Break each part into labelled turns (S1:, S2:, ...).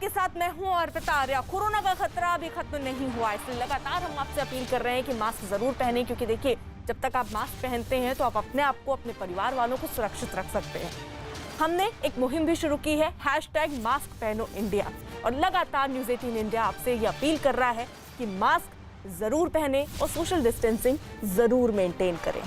S1: आपके साथ मैं हूं अर्पिता आर्या। कोरोना का खतरा अभी खत्म नहीं हुआ, इसलिए लगातार हम आपसे अपील कर रहे हैं कि मास्क जरूर पहनें, क्योंकि देखिए जब तक आप मास्क पहनते हैं तो आप अपने आप को, अपने परिवार वालों को सुरक्षित रख सकते हैं। हमने एक मुहिम भी शुरू की है, #मास्क पहनो इंडिया, और लगातार न्यूज़ 18 इंडिया आपसे ये अपील कर रहा है कि मास्क जरूर पहने और सोशल डिस्टेंसिंग जरूर मेंटेन करें।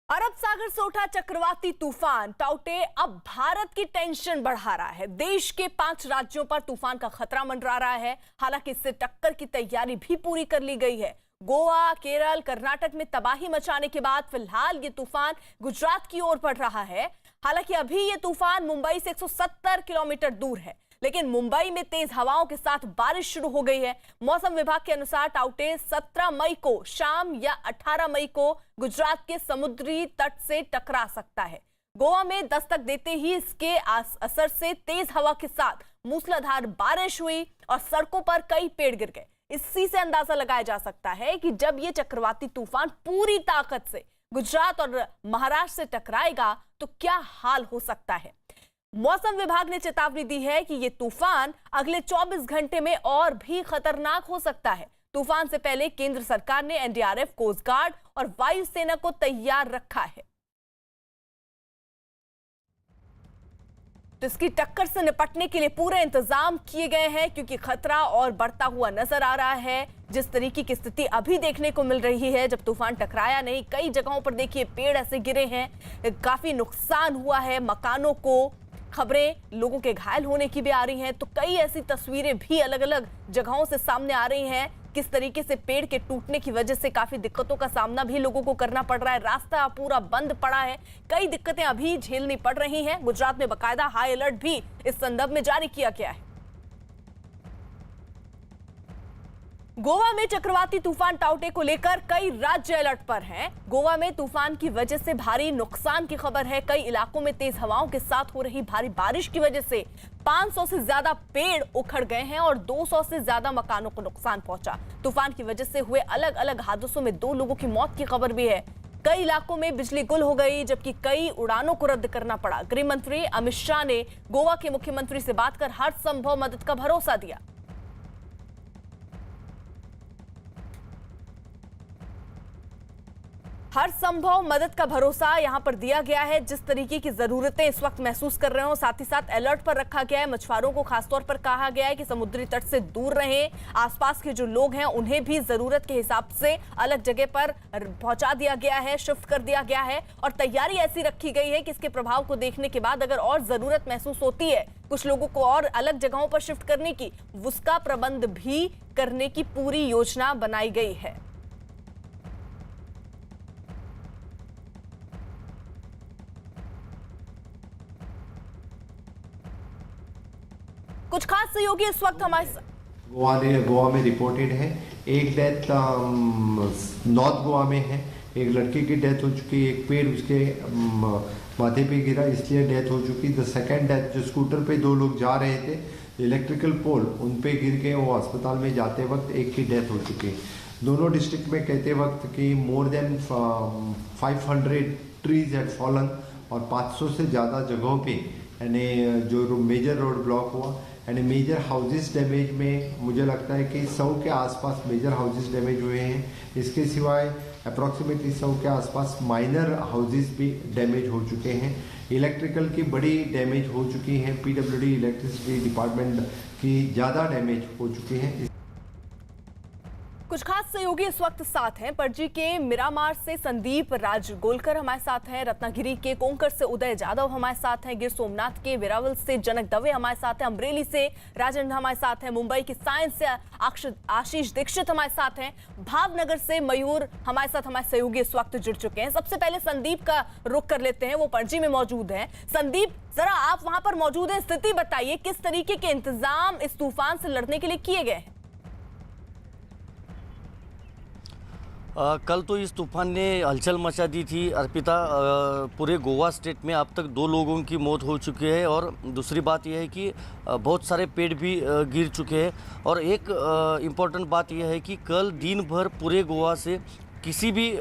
S1: अरब सागर से उठा चक्रवाती तूफान टाउटे अब भारत की टेंशन बढ़ा रहा है। देश के 5 राज्यों पर तूफान का खतरा मंडरा रहा है। हालांकि इससे टक्कर की तैयारी भी पूरी कर ली गई है। गोवा, केरल, कर्नाटक में तबाही मचाने के बाद फिलहाल ये तूफान गुजरात की ओर बढ़ रहा है। हालांकि अभी ये तूफान मुंबई से 170 किलोमीटर दूर है, लेकिन मुंबई में तेज हवाओं के साथ बारिश शुरू हो गई है। मौसम विभाग के अनुसार टाउटे 17 मई को शाम या 18 मई को गुजरात के समुद्री तट से टकरा सकता है। गोवा में दस्तक देते ही इसके असर से तेज हवा के साथ मूसलाधार बारिश हुई और सड़कों पर कई पेड़ गिर गए। इसी से अंदाजा लगाया जा सकता है कि जब ये चक्रवाती तूफान पूरी ताकत से गुजरात और महाराष्ट्र से टकराएगा तो क्या हाल हो सकता है। मौसम विभाग ने चेतावनी दी है कि यह तूफान अगले 24 घंटे में और भी खतरनाक हो सकता है। तूफान से पहले केंद्र सरकार ने एनडीआरएफ, कोस्ट गार्ड और वायुसेना को तैयार रखा है। तो इसकी टक्कर से निपटने के लिए पूरे इंतजाम किए गए हैं, क्योंकि खतरा और बढ़ता हुआ नजर आ रहा है। जिस तरीके की स्थिति अभी देखने को मिल रही है, जब तूफान टकराया नहीं, कई जगहों पर देखिए पेड़ ऐसे गिरे हैं, काफी नुकसान हुआ है मकानों को। खबरें लोगों के घायल होने की भी आ रही हैं, तो कई ऐसी तस्वीरें भी अलग अलग जगहों से सामने आ रही हैं। किस तरीके से पेड़ के टूटने की वजह से काफी दिक्कतों का सामना भी लोगों को करना पड़ रहा है। रास्ता पूरा बंद पड़ा है, कई दिक्कतें अभी झेलनी पड़ रही हैं। गुजरात में बाकायदा हाई अलर्ट भी इस संदर्भ में जारी किया गया है। गोवा में चक्रवाती तूफान टाउटे को लेकर कई राज्य अलर्ट पर हैं। गोवा में तूफान की वजह से भारी नुकसान की खबर है। कई इलाकों में तेज हवाओं के साथ हो रही भारी बारिश की वजह से 500 से ज्यादा पेड़ उखड़ गए हैं और 200 से ज्यादा मकानों को नुकसान पहुंचा। तूफान की वजह से हुए अलग अलग हादसों में 2 लोगों की मौत की खबर भी है। कई इलाकों में बिजली गुल हो गई, जबकि कई उड़ानों को रद्द करना पड़ा। गृह मंत्री अमित शाह ने गोवा के मुख्यमंत्री से बात कर हर संभव मदद का भरोसा दिया। हर संभव मदद का भरोसा यहां पर दिया गया है। जिस तरीके की जरूरतें इस वक्त महसूस कर रहे हो, साथ ही साथ अलर्ट पर रखा गया है। मछुआरों को खासतौर पर कहा गया है कि समुद्री तट से दूर रहें। आसपास के जो लोग हैं उन्हें भी जरूरत के हिसाब से अलग जगह पर पहुंचा दिया गया है, शिफ्ट कर दिया गया है। और तैयारी ऐसी रखी गई है कि इसके प्रभाव को देखने के बाद अगर और जरूरत महसूस होती है कुछ लोगों को और अलग जगहों पर शिफ्ट करने की, उसका प्रबंध भी करने की पूरी योजना बनाई गई है। कुछ खास सहयोगी इस वक्त हमारे
S2: गोवा में रिपोर्टेड है। एक डेथ नॉर्थ गोवा में है, एक लड़के की डेथ हो चुकी है, एक पेड़ उसके माथे पे गिरा इसलिए डेथ हो चुकी। द सेकंड डेथ जो स्कूटर पे 2 लोग जा रहे थे, इलेक्ट्रिकल पोल उन पे गिर के वो अस्पताल में जाते वक्त एक की डेथ हो चुकी है। दोनों डिस्ट्रिक्ट में कहते वक्त कि more than 500 trees had fallen और 500 से ज़्यादा जगहों पे यानी जो मेजर रोड ब्लॉक हुआ यानी मेजर हाउसेस डैमेज में मुझे लगता है कि 100 के आसपास मेजर हाउसेस डैमेज हुए हैं। इसके सिवाय अप्रॉक्सीमेटली 100 के आसपास माइनर हाउसेस भी डैमेज हो चुके हैं। इलेक्ट्रिकल की बड़ी डैमेज हो चुकी हैं, पीडब्ल्यूडी इलेक्ट्रिसिटी डिपार्टमेंट की ज़्यादा डैमेज हो चुकी हैं।
S1: कुछ खास सहयोगी इस वक्त साथ हैं। पणजी के मिरामार से संदीप राजगोलकर हमारे साथ हैं, रत्नागिरी के कोंकर से उदय जाधव हमारे साथ हैं, गिर सोमनाथ के वेरावल से जनक दवे हमारे साथ हैं, अमरेली से राजेंद्र हमारे साथ हैं, मुंबई की साइंस से आशीष दीक्षित हमारे साथ हैं, भावनगर से मयूर हमारे साथ हमारे सहयोगी इस वक्त जुड़ चुके हैं। सबसे पहले संदीप का रुख कर लेते हैं, वो पणजी में मौजूद हैं। संदीप, जरा आप वहां पर मौजूद हैं, स्थिति बताइए, किस तरीके के इंतजाम इस तूफान से लड़ने के लिए किए गए हैं?
S3: कल तो इस तूफान ने हलचल मचा दी थी अर्पिता। पूरे गोवा स्टेट में अब तक 2 लोगों की मौत हो चुकी है और दूसरी बात यह है कि बहुत सारे पेड़ भी गिर चुके हैं। और एक इम्पॉर्टेंट बात यह है कि कल दिन भर पूरे गोवा से किसी भी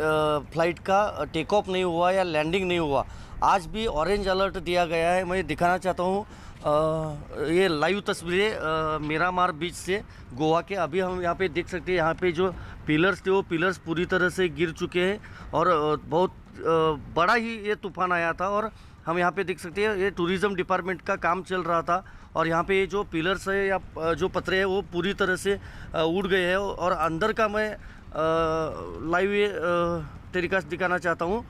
S3: फ्लाइट का टेक ऑफ नहीं हुआ या लैंडिंग नहीं हुआ। आज भी ऑरेंज अलर्ट दिया गया है। मैं दिखाना चाहता हूँ ये लाइव तस्वीरें मिरामार बीच से गोवा के। अभी हम यहाँ पे देख सकते हैं, यहाँ पे जो पिलर्स थे वो पिलर्स पूरी तरह से गिर चुके हैं और बहुत बड़ा ही ये तूफान आया था। और हम यहाँ पे देख सकते हैं ये टूरिज़्म डिपार्टमेंट का काम चल रहा था और यहाँ पे ये जो पिलर्स है या जो पतरे हैं वो पूरी तरह से उड़ गए हैं। और अंदर का मैं लाइव तरीका से दिखाना चाहता हूँ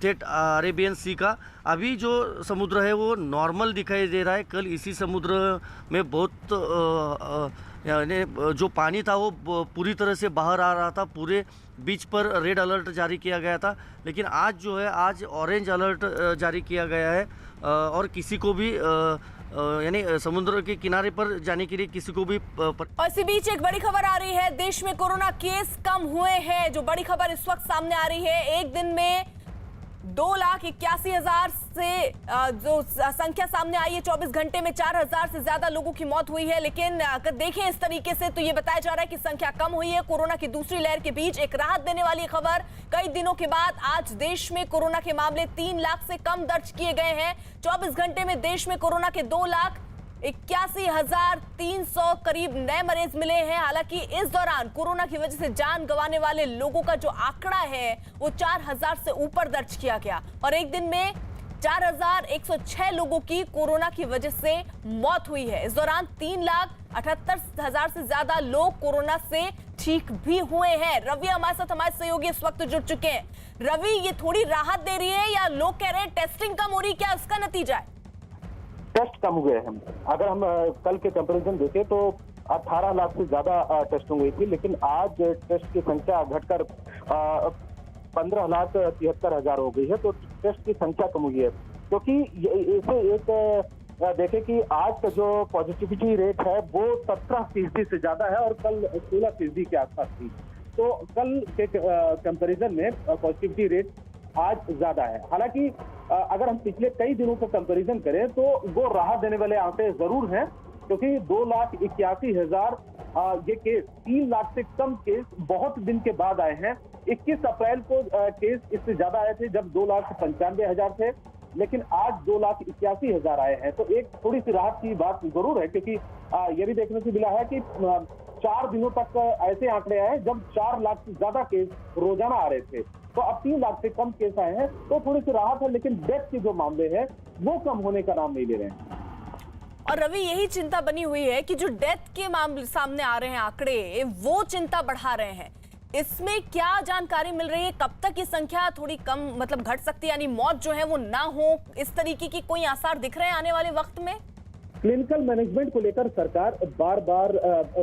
S3: थेट अरेबियन सी का। अभी जो समुद्र है वो नॉर्मल दिखाई दे रहा है। कल इसी समुद्र में बहुत यानी जो पानी था वो पूरी तरह से बाहर आ रहा था। पूरे बीच पर रेड अलर्ट जारी किया गया था, लेकिन आज जो है आज ऑरेंज अलर्ट जारी किया गया है और किसी को भी यानी समुद्र के किनारे पर जाने के लिए किसी को भी
S1: और इसी बीच एक बड़ी खबर आ रही है, देश में कोरोना केस कम हुए हैं। जो बड़ी खबर इस वक्त सामने आ रही है, एक दिन में 2,81,000 से जो संख्या सामने आई है, 24 घंटे में 4,000 से ज्यादा लोगों की मौत हुई है। लेकिन अगर देखें इस तरीके से तो ये बताया जा रहा है कि संख्या कम हुई है। कोरोना की दूसरी लहर के बीच एक राहत देने वाली खबर, कई दिनों के बाद आज देश में कोरोना के मामले 3 लाख से कम दर्ज किए गए हैं। 24 घंटे में देश में कोरोना के 2,81,300 करीब नए मरीज मिले हैं। हालांकि इस दौरान कोरोना की वजह से जान गंवाने वाले लोगों का जो आंकड़ा है वो 4,000 से ऊपर दर्ज किया गया और एक दिन में 4,106 लोगों की कोरोना की वजह से मौत हुई है। इस दौरान 3,78,000 से ज्यादा लोग कोरोना से ठीक भी हुए हैं। रवि हमारे साथ हमारे सहयोगी इस वक्त जुड़ चुके हैं। रवि, ये थोड़ी राहत दे रही है या लोग कह रहे हैं टेस्टिंग कम हो रही, क्या इसका नतीजा है?
S4: टेस्ट कम हुए हैं। अगर हम कल के कंपैरिजन देखें तो 18 लाख से ज्यादा टेस्ट हुई थी, लेकिन आज टेस्ट की संख्या घटकर 15,73,000 हो गई है। तो टेस्ट की संख्या कम हुई है, क्योंकि इसे एक देखें कि आज का जो पॉजिटिविटी रेट है वो 17% से ज्यादा है और कल 16% के आसपास थी। तो कल के कंपैरिजन में पॉजिटिविटी रेट आज ज्यादा है। हालांकि अगर हम पिछले कई दिनों को कंपैरिजन करें तो वो राहत देने वाले आंकड़े जरूर हैं, क्योंकि 2,81,000 ये केस, 3 लाख से कम केस बहुत दिन के बाद आए हैं। 21 अप्रैल को केस इससे ज्यादा आए थे जब 2,95,000 थे, लेकिन आज 2,81,000 आए हैं। तो एक थोड़ी सी राहत की बात जरूर है, क्योंकि ये भी देखने को मिला है कि 4 दिनों तक ऐसे आंकड़े आए जब 4 लाख से ज्यादा केस रोजाना आ रहे थे। तो अब 3 लाख से कम केस आए हैं तो थोड़ी सी राहत है, लेकिन डेथ के जो मामले हैं वो कम होने का नाम नहीं ले रहे हैं।
S1: और रवि, यही चिंता बनी हुई है कि जो डेथ के मामले सामने आ रहे हैं आंकड़े, वो चिंता बढ़ा रहे हैं। इसमें क्या जानकारी मिल रही है, कब तक ये संख्या थोड़ी कम मतलब घट सकती है, यानी मौत जो है वो ना हो, इस तरीके की कोई आसार दिख रहे हैं आने वाले वक्त में?
S4: क्लिनिकल मैनेजमेंट को लेकर सरकार बार बार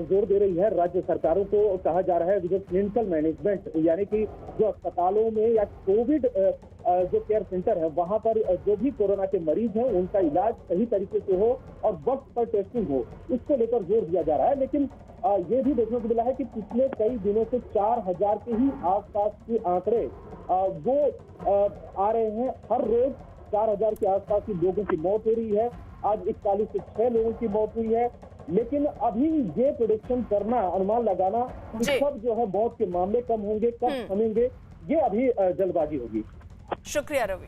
S4: जोर दे रही है। राज्य सरकारों को कहा जा रहा है जो क्लिनिकल मैनेजमेंट, यानी कि जो अस्पतालों में या कोविड जो केयर सेंटर है वहां पर जो भी कोरोना के मरीज हैं उनका इलाज सही तरीके से हो और वक्त पर टेस्टिंग हो, इसको लेकर जोर दिया जा रहा है। लेकिन ये भी देखने को मिला है कि पिछले कई दिनों से 4,000 के ही आसपास के आंकड़े वो आ रहे हैं। हर रोज 4,000 के आसपास की लोगों की मौत हो रही है। आज 41 से 6 लोगों की मौत हुई है। लेकिन अभी ये प्रेडिक्शन करना, अनुमान लगाना कि कब जो है मौत के मामले कम होंगे, कब थमेंगे, ये अभी जल्दबाजी होगी।
S1: शुक्रिया रवि।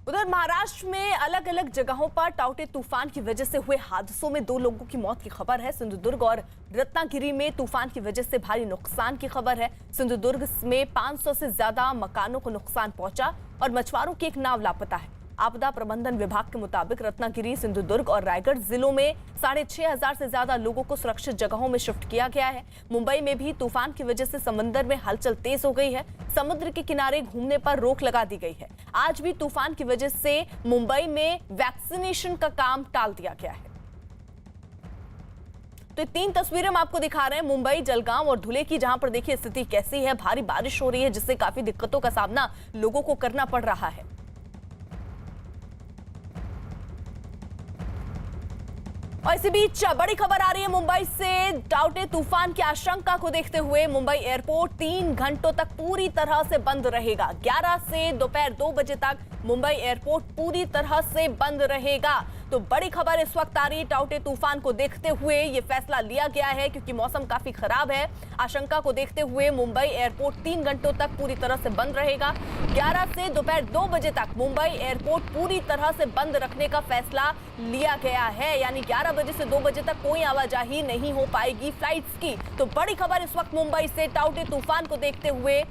S1: उधर महाराष्ट्र में अलग अलग जगहों पर टाउटे तूफान की वजह से हुए हादसों में 2 लोगों की मौत की खबर है। सिंधुदुर्ग और रत्नागिरी में तूफान की वजह से भारी नुकसान की खबर है। सिंधुदुर्ग में 500 से ज्यादा मकानों को नुकसान पहुंचा और मछुआरों की एक नाव लापता है। आपदा प्रबंधन विभाग के मुताबिक रत्नागिरी, सिंधुदुर्ग और रायगढ़ जिलों में 6,500 से ज्यादा लोगों को सुरक्षित जगहों में शिफ्ट किया गया है। मुंबई में भी तूफान की वजह से समंदर में हलचल तेज हो गई है। समुद्र के किनारे घूमने पर रोक लगा दी गई है। आज भी तूफान की वजह से मुंबई में वैक्सीनेशन का काम टाल दिया गया है। तो 3 तस्वीरें हम आपको दिखा रहे हैं मुंबई, जलगांव और धुले की, जहां पर देखिए स्थिति कैसी है। भारी बारिश हो रही है जिससे काफी दिक्कतों का सामना लोगों को करना पड़ रहा है। और इसी बीच बड़ी खबर आ रही है मुंबई से। टाउटे तूफान की आशंका को देखते हुए मुंबई एयरपोर्ट 3 घंटों तक पूरी तरह से बंद रहेगा। 11 से दोपहर 2 बजे तक मुंबई एयरपोर्ट पूरी तरह से बंद रहेगा। तो बड़ी खबर इस वक्त आ रही है, टाउटे तूफान को देखते हुए ये फैसला लिया गया है क्योंकि मौसम काफी खराब है। आशंका को देखते हुए मुंबई एयरपोर्ट 3 घंटों तक पूरी तरह से बंद रहेगा। 11 से दोपहर 2 बजे तक मुंबई एयरपोर्ट पूरी तरह से बंद रखने का फैसला लिया गया है। यानी 11 बजे से 2 बजे तक कोई आवाजाही नहीं हो पाएगी फ्लाइट्स की। तो बड़ी खबर इस वक्त मुंबई से, टाउटे तूफान को देखते हुए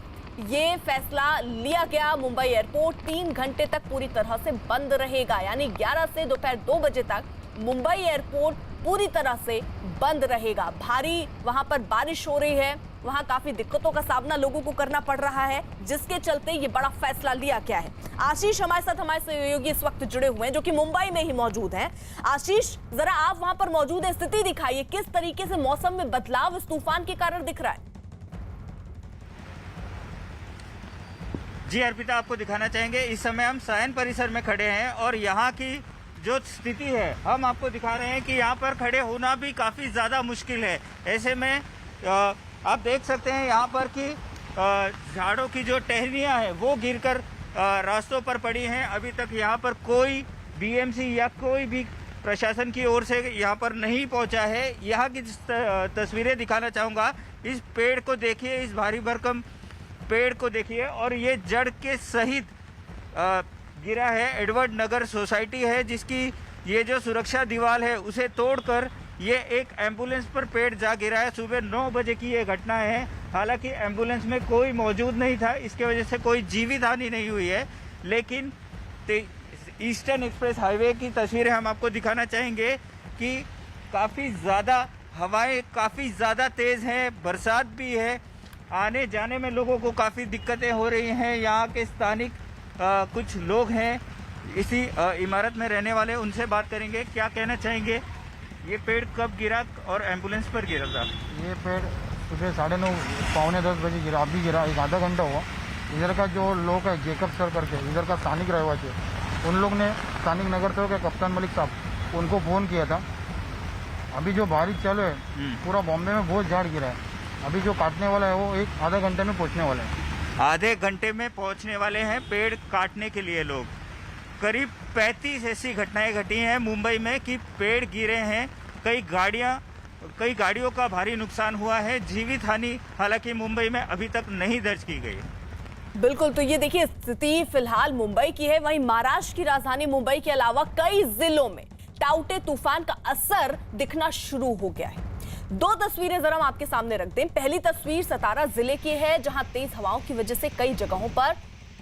S1: ये फैसला लिया गया। मुंबई एयरपोर्ट 3 घंटे तक पूरी तरह से बंद रहेगा। यानी 11 से दोपहर 2 बजे तक मुंबई एयरपोर्ट पूरी तरह से बंद रहेगा। भारी वहां पर बारिश हो रही है, वहां काफी दिक्कतों का सामना लोगों को करना पड़ रहा है, जिसके चलते ये बड़ा फैसला लिया गया है। आशीष हमारे साथ, हमारे सहयोगी इस वक्त जुड़े हुए हैं जो कि मुंबई में ही मौजूद हैं। आशीष, जरा आप वहां पर मौजूद है, स्थिति दिखाइए, किस तरीके से मौसम में बदलाव इस तूफान के कारण दिख रहा है?
S5: जी अर्पिता, आपको दिखाना चाहेंगे इस समय हम सायन परिसर में खड़े हैं और यहाँ की जो स्थिति है हम आपको दिखा रहे हैं कि यहाँ पर खड़े होना भी काफ़ी ज़्यादा मुश्किल है। ऐसे में आप देख सकते हैं यहाँ पर कि झाड़ों की जो टहनियाँ हैं वो गिरकर रास्तों पर पड़ी हैं। अभी तक यहाँ पर कोई बीएमसी या कोई भी प्रशासन की ओर से यहाँ पर नहीं पहुँचा है। यहाँ की तस्वीरें दिखाना चाहूँगा। इस पेड़ को देखिए, इस भारी भरकम पेड़ को देखिए और ये जड़ के सहित गिरा है। एडवर्ड नगर सोसाइटी है जिसकी ये जो सुरक्षा दीवार है उसे तोड़कर ये एक एम्बुलेंस पर पेड़ जा गिरा है। सुबह 9 बजे की ये घटना है। हालांकि एम्बुलेंस में कोई मौजूद नहीं था, इसके वजह से कोई जीवित हानि नहीं हुई है। लेकिन ईस्टर्न एक्सप्रेस हाईवे की तस्वीरें हम आपको दिखाना चाहेंगे कि काफ़ी ज़्यादा हवाएं काफ़ी ज़्यादा तेज़ हैं, बरसात भी है। आने जाने में लोगों को काफ़ी दिक्कतें हो रही हैं। यहाँ के स्थानिक कुछ लोग हैं इसी इमारत में रहने वाले, उनसे बात करेंगे। क्या कहना चाहेंगे? ये पेड़ कब गिरा और एम्बुलेंस पर गिरा था?
S6: ये पेड़ सुबह 9:30 पौने 10 बजे गिरा। अभी गिरा, एक आधा घंटा हुआ। इधर का जो लोग है जेकब सर करके, इधर का स्थानिक रहवासी, उन लोग ने स्थानिक नगर सेवक के कप्तान मलिक साहब उनको फ़ोन किया था। अभी जो बारिश चालू है, पूरा बॉम्बे में बहुत झाड़ गिरा है। अभी जो काटने वाला है वो एक आधा घंटे में पहुंचने वाला है।
S5: आधे घंटे में पहुंचने वाले हैं पेड़ काटने के लिए लोग। करीब 35 ऐसी घटनाएं घटी हैं मुंबई में कि पेड़ गिरे हैं। कई गाड़ियों का भारी नुकसान हुआ है। जीवित हानि हालांकि मुंबई में अभी तक नहीं दर्ज की गई।
S1: बिल्कुल, तो ये देखिए स्थिति फिलहाल मुंबई की है। वहीं महाराष्ट्र की राजधानी मुंबई के अलावा कई जिलों में टाउटे तूफान का असर दिखना शुरू हो गया है। 2 तस्वीरें जरा हम आपके सामने रख दें। पहली तस्वीर सतारा जिले की है जहां तेज हवाओं की वजह से कई जगहों पर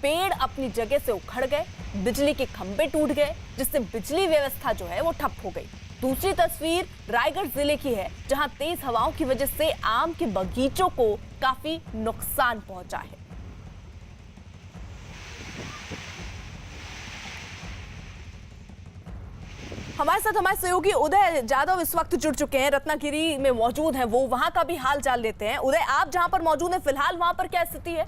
S1: पेड़ अपनी जगह से उखड़ गए, बिजली के खंभे टूट गए, जिससे बिजली व्यवस्था जो है वो ठप हो गई। दूसरी तस्वीर रायगढ़ जिले की है जहां तेज हवाओं की वजह से आम के बगीचों को काफी नुकसान पहुंचा है। हमारे साथ हमारे सहयोगी उदय जादव इस वक्त जुड़ चुके हैं, रत्नागिरी में मौजूद हैं। वो वहां का भी हाल चाल लेते हैं। उदय, आप जहां पर मौजूद हैं फिलहाल वहां पर क्या स्थिति है?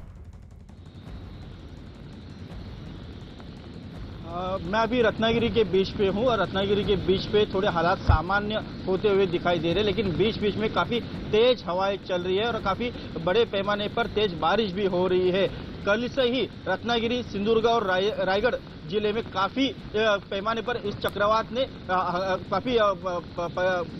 S7: मैं अभी रत्नागिरी के बीच पे हूँ और रत्नागिरी के बीच पे थोड़े हालात सामान्य होते हुए दिखाई दे रहे हैं, लेकिन बीच बीच में काफ़ी तेज हवाएं चल रही है और काफ़ी बड़े पैमाने पर तेज बारिश भी हो रही है। कल से ही रत्नागिरी, सिंधुदुर्ग और रायगढ़ जिले में काफ़ी पैमाने पर इस चक्रवात ने काफ़ी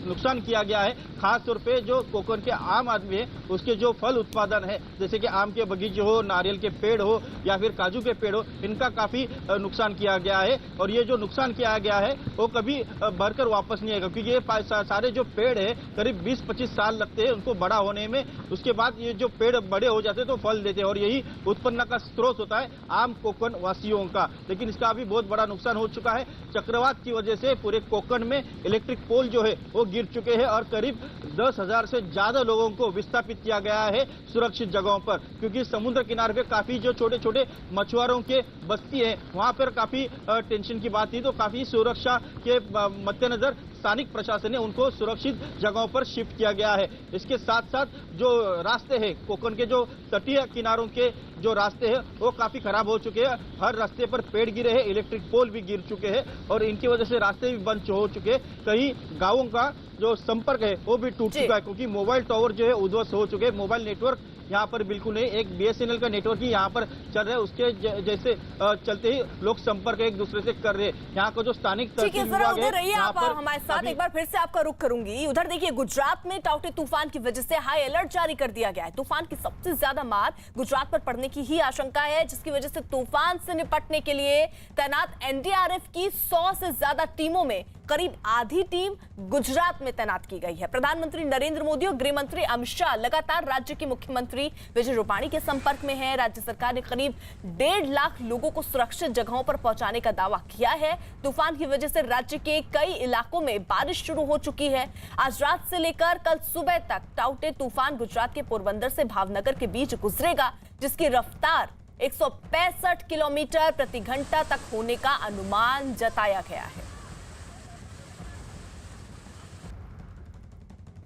S7: नुकसान किया गया है। खास तौर पे जो कोकण के आम आदमी है उसके जो फल उत्पादन है, जैसे कि आम के बगीचे हो, नारियल के पेड़ हो या फिर काजू के पेड़ हो, इनका काफ़ी नुकसान किया गया है। और ये जो नुकसान किया गया है वो कभी भरकर वापस नहीं आएगा, क्योंकि ये सारे जो पेड़ है करीब 20-25 साल लगते हैं उनको बड़ा होने में। उसके बाद ये जो पेड़ बड़े हो जाते हैं तो फल देते हैं और यही उत्पन्न प्रेरणा का स्रोत होता है आम कोकण वासियों का, लेकिन इसका अभी बहुत बड़ा नुकसान हो चुका है। चक्रवात की वजह से पूरे कोकण में इलेक्ट्रिक पोल जो है वो गिर चुके हैं और करीब 10,000 से ज्यादा लोगों को विस्थापित किया गया है सुरक्षित जगहों पर, क्योंकि समुद्र किनारे पे काफी जो छोटे छोटे मछुआरों के बस्ती है वहां पर काफी टेंशन की बात थी, तो काफी सुरक्षा के मद्देनजर स्थानिक प्रशासन ने उनको सुरक्षित जगहों पर शिफ्ट किया गया है। इसके साथ साथ जो रास्ते हैं कोकण के, जो तटीय किनारों के जो रास्ते हैं वो काफी खराब हो चुके हैं। हर रास्ते पर पेड़ गिरे हैं, इलेक्ट्रिक पोल भी गिर चुके हैं और इनकी वजह से रास्ते भी बंद हो चुके हैं। कई गांवों का जो संपर्क है वो भी टूट चुका है, क्योंकि मोबाइल टावर जो है उध्वस्त हो चुके हैं। मोबाइल नेटवर्क यहाँ पर बिल्कुल नहीं, एक BSNL का नेटवर्क ही यहाँ पर चल रहा है, उसके जैसे चलते ही लोग संपर्क एक दूसरे से कर रहे हैं। यहाँ का जो स्थानिक
S1: ठीक है, जरा उधर रहिए आप हमारे साथ, एक बार फिर से आपका रुख करूंगी। उधर देखिए, गुजरात में टाउटे तूफान की वजह से हाई अलर्ट जारी कर दिया गया है। तूफान की सबसे ज्यादा मार गुजरात पर पड़ने की ही आशंका है, जिसकी वजह से तूफान से निपटने के लिए तैनात NDRF की 100 से ज्यादा टीमों में करीब आधी टीम गुजरात में तैनात की गई है। प्रधानमंत्री नरेंद्र मोदी और गृह मंत्री अमित शाह लगातार राज्य के मुख्यमंत्री विजय रूपाणी के संपर्क में हैं। राज्य सरकार ने करीब 1.5 लाख लोगों को सुरक्षित जगहों पर पहुंचाने का दावा किया है। तूफान की वजह से राज्य के कई इलाकों में बारिश शुरू हो चुकी है। आज रात से लेकर कल सुबह तक टाउटे तूफान गुजरात के पोरबंदर से भावनगर के बीच गुजरेगा, जिसकी रफ्तार 165 किलोमीटर प्रति घंटा तक होने का अनुमान जताया गया है।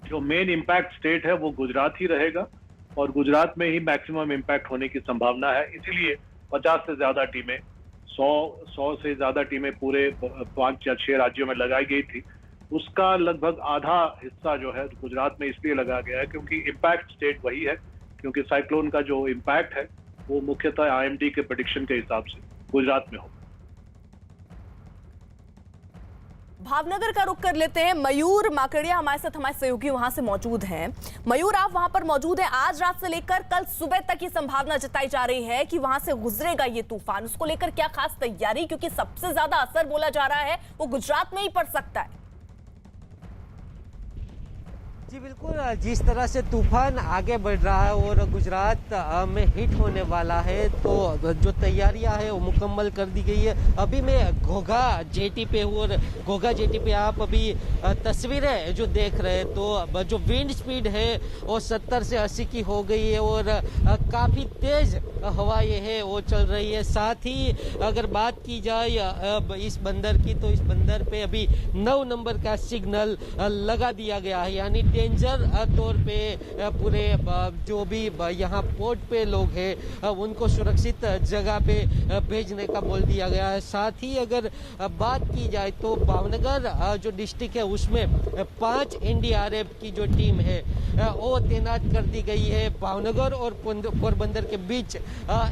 S8: जो मेन इम्पैक्ट स्टेट है वो गुजरात ही रहेगा और गुजरात में ही मैक्सिमम इम्पैक्ट होने की संभावना है। इसीलिए 50 से ज्यादा टीमें, 100 से ज्यादा टीमें पूरे 5 या 6 राज्यों में लगाई गई थी। उसका लगभग आधा हिस्सा जो है गुजरात में इसलिए लगाया गया है क्योंकि इम्पैक्ट स्टेट वही है, क्योंकि साइक्लोन का जो इम्पैक्ट है वो मुख्यतः IMD के प्रेडिक्शन के हिसाब से गुजरात में होगा।
S1: भावनगर का रुख कर लेते हैं। मयूर माकड़िया हमारे साथ, हमारे सहयोगी वहां से मौजूद हैं। मयूर, आप वहां पर मौजूद हैं। आज रात से लेकर कल सुबह तक ये संभावना जताई जा रही है कि वहां से गुजरेगा ये तूफान, उसको लेकर क्या खास तैयारी, क्योंकि सबसे ज्यादा असर बोला जा रहा है वो गुजरात में ही पड़ सकता है।
S9: जी बिल्कुल, जिस तरह से तूफान आगे बढ़ रहा है और गुजरात में हिट होने वाला है, तो जो तैयारियां है वो मुकम्मल कर दी गई है। अभी मैं घोघा जेटी पे हूँ और घोघा जेटी पे आप अभी तस्वीरें जो देख रहे हैं, तो जो विंड स्पीड है वो 70 से 80 की हो गई है और काफ़ी तेज हवाएं है वो चल रही है। साथ ही अगर बात की जाए इस बंदर की, तो इस बंदर पे अभी 9 नंबर का सिग्नल लगा दिया गया है, यानी डेंजर तौर पे पूरे जो भी यहाँ पोर्ट पे लोग हैं उनको सुरक्षित जगह पे भेजने का बोल दिया गया है। साथ ही अगर बात की जाए तो भावनगर जो डिस्ट्रिक्ट है उसमें 5 NDRF की जो टीम है वो तैनात कर दी गई है। भावनगर और पोरबंदर के बीच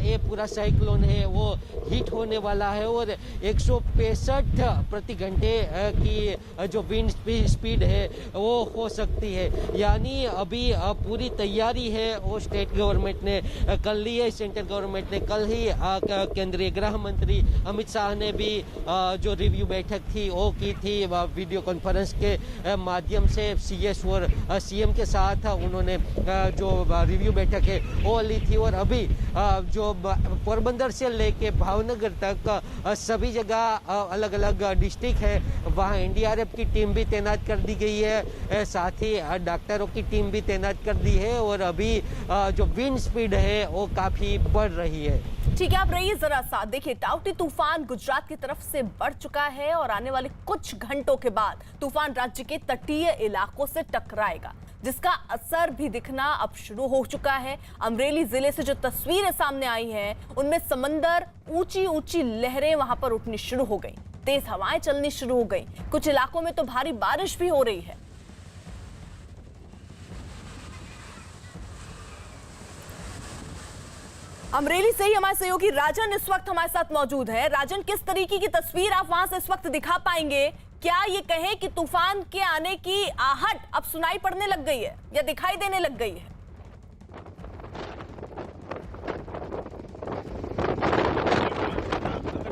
S9: ये पूरा साइक्लोन है वो हिट होने वाला है और 165 प्रति घंटे की जो विंड स्पीड है वो हो सकती है। यानी अभी पूरी तैयारी है वो स्टेट गवर्नमेंट ने कर ली है। सेंट्रल गवर्नमेंट ने कल ही केंद्रीय गृह मंत्री अमित शाह ने भी जो रिव्यू बैठक थी वो की थी, वीडियो कॉन्फ्रेंस के माध्यम से CS और CM के साथ उन्होंने जो रिव्यू बैठक है वो ली थी। और अभी जो पोरबंदर से लेके भावनगर तक सभी जगह अलग अलग डिस्ट्रिक्ट है वहाँ NDRF की टीम भी तैनात कर दी गई है, साथ ही डॉक्टरों की टीम भी तैनात कर दी है और अभी जो विंड स्पीड है वो काफी बढ़ रही है।
S1: ठीक है, आप रहिए जरा साथ। देखिए, टाउटे तूफान गुजरात की तरफ से बढ़ चुका है और आने वाले कुछ घंटों के बाद तूफान राज्य के तटीय इलाकों से टकराएगा, जिसका असर भी दिखना अब शुरू हो चुका है। अमरेली जिले से जो तस्वीरें सामने आई हैं उनमें समंदर, ऊंची ऊंची लहरें वहां पर उठनी शुरू हो गई, तेज हवाएं चलनी शुरू हो गई, कुछ इलाकों में तो भारी बारिश भी हो रही है। अमरेली से ही हमारे सहयोगी राजन इस वक्त हमारे साथ मौजूद है। राजन, किस तरीके की तस्वीर आप वहां से इस वक्त दिखा पाएंगे? क्या ये कहें कि तूफान के आने की आहट अब सुनाई पड़ने लग गई है या दिखाई देने लग गई है?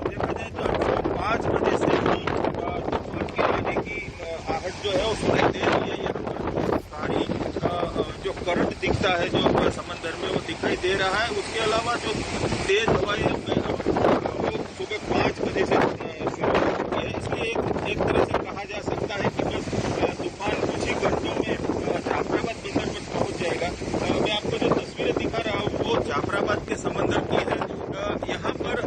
S10: देखा जाए तो 5 बजे से ही तूफान के आने की आहट जो है वो सुनाई दे रही है। यहाँ पर सारी जो करंट दिखता है जो समंदर में वो दिखाई दे रहा है। उसके अलावा जो तेज हवाएं वो सुबह 5 बजे से शुरू हो चुकी है। इसलिए एक तरह से कहा जा सकता है कि बस तूफान कुछ ही घंटों में जाफराबाद बंदर पर पहुंच जाएगा। मैं आपको जो तस्वीरें दिखा रहा हूँ वो जाफराबाद के समंदर की है। यहाँ पर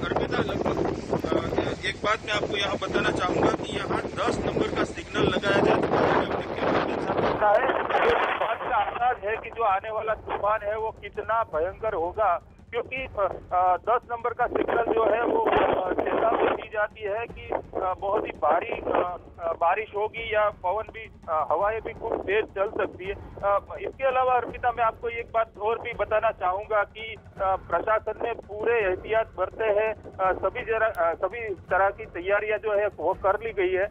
S10: अर्पिता लगभग एक बात मैं आपको यहाँ बताना चाहूंगा कि यहाँ 10 नंबर का सिग्नल लगाया जा चुका है।
S4: इस बात का अंदाज है कि जो आने वाला तूफान है वो कितना भयंकर होगा, क्योंकि 10 नंबर का सिग्नल जो है वो चेतावनी दी जाती है कि बहुत ही भारी बारिश होगी या पवन भी हवाएं भी खूब तेज चल सकती है। इसके अलावा अर्पिता मैं आपको एक बात और भी बताना चाहूंगा कि प्रशासन ने पूरे एहतियात बरते हैं। सभी तरह की तैयारियां जो है वो कर ली गई है।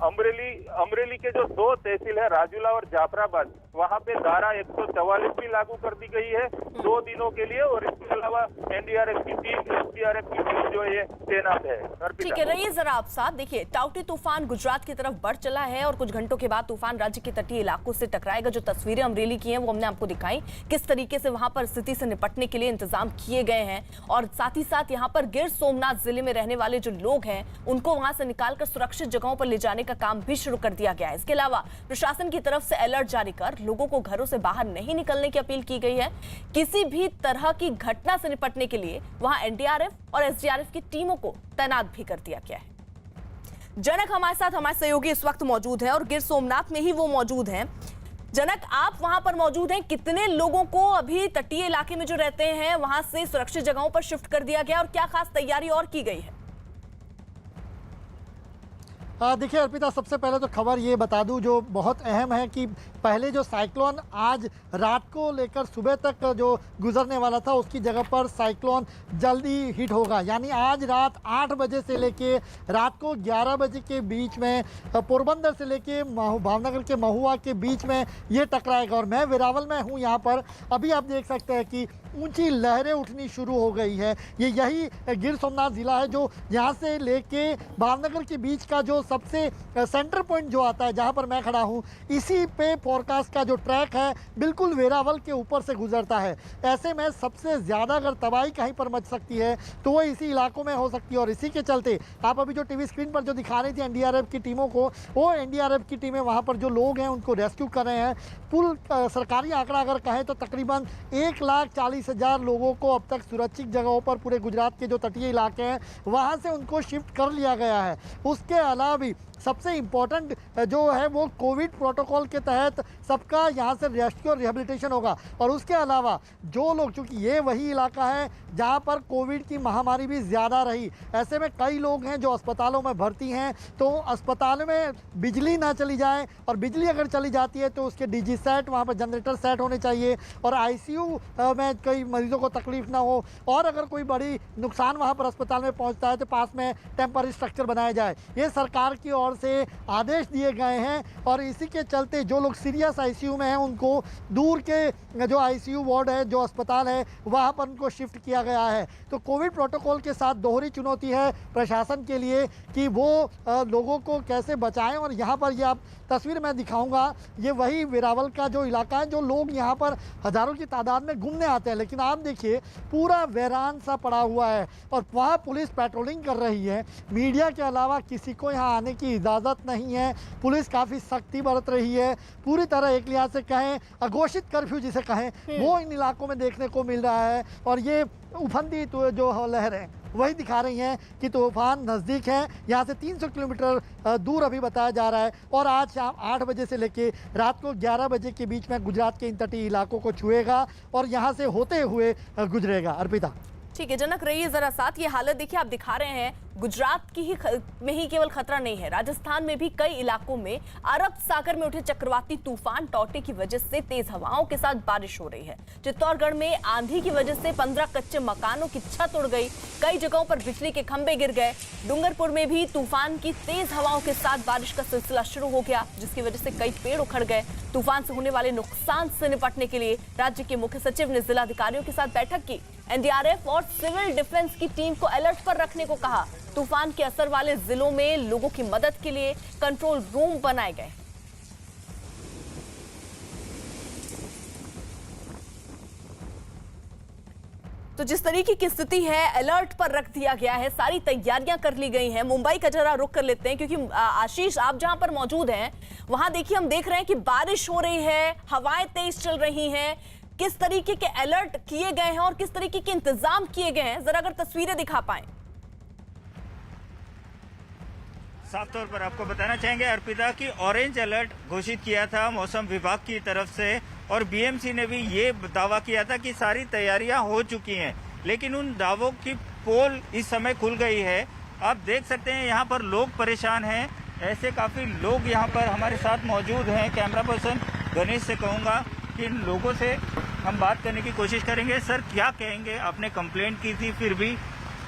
S4: अमरेली के जो 2 तहसील है राजूला और जाफराबाद, वहां पे धारा 144 भी लागू कर दी गई है 2 दिनों के लिए। और इसके अलावा एनडीआरएफ की टीम, एसडीआरएफ की टीम जो है तैनात है।
S1: ठीक है, रहिए जरा आप साथ। देखिए, टाउटे तूफान गुजरात की तरफ बढ़ चला है और कुछ घंटों के बाद तूफान राज्य के तटीय इलाकों से टकराएगा। जो तस्वीरें अमरेली की हैं वो हमने आपको दिखाई, किस तरीके से वहां पर स्थिति से निपटने के लिए इंतजाम किए गए हैं। और साथ ही साथ यहाँ पर गिर सोमनाथ जिले में रहने वाले जो लोग हैं उनको वहां से निकालकर सुरक्षित जगहों पर ले जाने का काम भी शुरू कर दिया गया है। इसके अलावा प्रशासन की तरफ से अलर्ट जारी कर लोगों को घरों से बाहर नहीं निकलने की अपील की गई है। किसी भी तरह की घटना से निपटने के लिए वहां एनडीआरएफ और एसडीआरएफ की टीमों को तैनात भी कर दिया गया है। जनक हमारे साथ, हमारे सहयोगी इस वक्त मौजूद है और गिर सोमनाथ में ही वो मौजूद हैं। जनक, आप वहां पर मौजूद हैं, कितने लोगों को अभी तटीय इलाके में जो रहते हैं वहां से सुरक्षित जगहों पर शिफ्ट कर दिया गया और क्या खास तैयारी और की गई है?
S11: देखिए अर्पिता, सबसे पहले तो खबर ये बता दूं जो बहुत अहम है कि पहले जो साइक्लोन आज रात को लेकर सुबह तक जो गुजरने वाला था उसकी जगह पर साइक्लोन जल्दी हिट होगा। यानी आज रात 8 बजे से लेके रात को 11 बजे के बीच में पोरबंदर से लेके भावनगर के महुआ के बीच में ये टकराएगा। और मैं वेरावल में हूँ यहाँ पर, अभी आप देख सकते हैं कि ऊंची लहरें उठनी शुरू हो गई है। ये यही गिर सोमनाथ ज़िला है जो यहाँ से लेके भावनगर के बीच का जो सबसे सेंटर पॉइंट जो आता है, जहाँ पर मैं खड़ा हूँ, इसी पे फोरकास्ट का जो ट्रैक है बिल्कुल वेरावल के ऊपर से गुजरता है। ऐसे में सबसे ज़्यादा अगर तबाही कहीं पर मच सकती है तो वो इसी इलाकों में हो सकती है। और इसी के चलते आप अभी जो टीवी स्क्रीन पर जो दिखा रही थी एनडीआरएफ की टीमों को, वो एनडीआरएफ की टीमें वहाँ पर जो लोग हैं उनको रेस्क्यू कर रहे हैं। कुल सरकारी आंकड़ा अगर कहें तो तकरीबन 1,40,000 लोगों को अब तक सुरक्षित जगहों पर पूरे गुजरात के जो तटीय इलाके हैं वहाँ से उनको शिफ्ट कर लिया गया है। उसके अलावा भी सबसे इम्पोर्टेंट जो है वो कोविड प्रोटोकॉल के तहत सबका यहाँ से रेस्क्यू और रिहेबिलिटेशन होगा। और उसके अलावा जो लोग, चूँकि ये वही इलाका है जहाँ पर कोविड की महामारी भी ज़्यादा रही, ऐसे में कई लोग हैं जो अस्पतालों में भर्ती हैं, तो अस्पताल में बिजली ना चली जाए और बिजली अगर चली जाती है तो उसके डीजी सेट, वहाँ पर जनरेटर सेट होने चाहिए और आईसीयू में कई मरीजों को तकलीफ ना हो। और अगर कोई बड़ी नुकसान वहाँ पर अस्पताल में पहुँचता है तो पास में टेम्पररी स्ट्रक्चर बनाया जाए। ये सरकार की ओर से आदेश दिए गए हैं और इसी के चलते जो लोग सीरियस आईसीयू में हैं उनको दूर के जो आईसीयू वार्ड है, जो अस्पताल है, वहाँ पर उनको शिफ्ट किया गया है। तो कोविड प्रोटोकॉल के साथ दोहरी चुनौती है प्रशासन के लिए कि वो लोगों को कैसे बचाएं। और यहाँ पर ये आप तस्वीर मैं दिखाऊंगा, ये वही वेरावल का जो इलाका है, जो लोग यहाँ पर हज़ारों की तादाद में घूमने आते हैं, लेकिन आप देखिए पूरा वीरान सा पड़ा हुआ है और वहाँ पुलिस पेट्रोलिंग कर रही है। मीडिया के अलावा किसी को यहाँ आने की इजाज़त नहीं है। पुलिस काफ़ी सख्ती बरत रही है, पूरी तरह एक लिहाज से कहें अघोषित कर्फ्यू जिसे कहें वो इन इलाकों में देखने को मिल रहा है। और ये उफंदी जो लहरें वही दिखा रही हैं कि तूफान नज़दीक है। यहाँ से 300 किलोमीटर दूर अभी बताया जा रहा है और आज शाम 8 बजे से लेके रात को 11 बजे के बीच में गुजरात के इन तटीय इलाकों को छुएगा और यहाँ से होते हुए गुजरेगा। अर्पिता,
S1: ठीक है जनक, रहिए जरा साथ। ये हालत देखिए, आप दिखा रहे हैं गुजरात की में ही केवल खतरा नहीं है, राजस्थान में भी कई इलाकों में अरब सागर में उठे चक्रवाती तूफान टौटे की वजह से तेज हवाओं के साथ बारिश हो रही है। चित्तौड़गढ़ में आंधी की वजह से 15 कच्चे मकानों की छत उड़ गई, कई जगहों पर बिजली के खंभे गिर गए। डूंगरपुर में भी तूफान की तेज हवाओं के साथ बारिश का सिलसिला शुरू हो गया, जिसकी वजह से कई पेड़ उखड़ गए। तूफान से होने वाले नुकसान से निपटने के लिए राज्य के मुख्य सचिव ने जिलाधिकारियों के साथ बैठक की। एनडीआरएफ और सिविल डिफेंस की टीम को अलर्ट पर रखने को कहा। तूफान के असर वाले जिलों में लोगों की मदद के लिए कंट्रोल रूम बनाए गए। तो जिस तरीके की स्थिति है, अलर्ट पर रख दिया गया है, सारी तैयारियां कर ली गई हैं। मुंबई का जरा रुख कर लेते हैं, क्योंकि आशीष आप जहां पर मौजूद हैं वहां देखिए हम देख रहे हैं कि बारिश हो रही है, हवाएं तेज चल रही हैं। किस तरीके के अलर्ट किए गए हैं और किस तरीके के इंतजाम किए गए हैं, जरा अगर तस्वीरें दिखा पाएं।
S5: साफ तौर पर आपको बताना चाहेंगे अर्पिता की ऑरेंज अलर्ट घोषित किया था मौसम विभाग की तरफ से, और बीएमसी ने भी ये दावा किया था कि सारी तैयारियां हो चुकी हैं, लेकिन उन दावों की पोल इस समय खुल गई है। आप देख सकते हैं यहाँ पर लोग परेशान हैं, ऐसे काफी लोग यहाँ पर हमारे साथ मौजूद हैं। कैमरा पर्सन गणेश से कहूँगा कि इन लोगों से हम बात करने की कोशिश करेंगे। सर क्या कहेंगे, आपने कंप्लेंट की थी फिर भी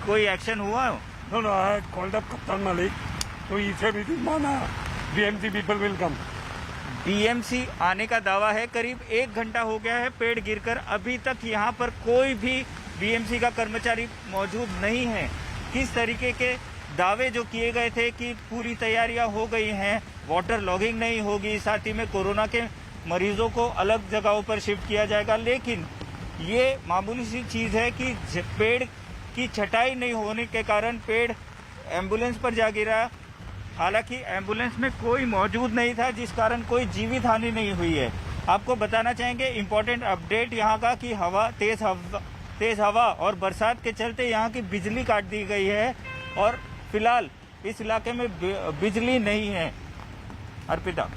S5: कोई एक्शन हुआ?
S12: No, I had called up Kaptan Malik. So he said it is Mana. BMC people will come.
S5: BMC आने का दावा है। करीब 1 घंटा हो गया है पेड़ गिरकर, अभी तक यहाँ पर कोई भी बीएमसी का कर्मचारी मौजूद नहीं है। किस तरीके के दावे जो किए गए थे कि पूरी तैयारियां हो गई हैं, वाटर लॉगिंग नहीं होगी, साथ ही में कोरोना के मरीजों को अलग जगहों पर शिफ्ट किया जाएगा, लेकिन ये मामूली सी चीज़ है कि पेड़ की छटाई नहीं होने के कारण पेड़ एम्बुलेंस पर जा गिरा। हालांकि एम्बुलेंस में कोई मौजूद नहीं था, जिस कारण कोई जीवित हानि नहीं हुई है। आपको बताना चाहेंगे इम्पोर्टेंट अपडेट यहाँ का कि तेज हवा और बरसात के चलते यहाँ की बिजली काट दी गई है और फिलहाल इस इलाके में बिजली नहीं है। अर्पिता।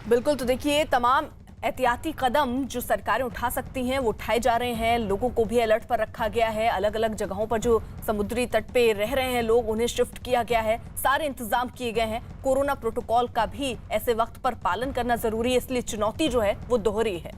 S1: बिल्कुल, तो देखिए तमाम एहतियाती कदम जो सरकारें उठा सकती हैं वो उठाए जा रहे हैं। लोगों को भी अलर्ट पर रखा गया है, अलग अलग जगहों पर जो समुद्री तट पे रह रहे हैं लोग उन्हें शिफ्ट किया गया है, सारे इंतजाम किए गए हैं। कोरोना प्रोटोकॉल का भी ऐसे वक्त पर पालन करना जरूरी है, इसलिए चुनौती जो है वो दोहरी है।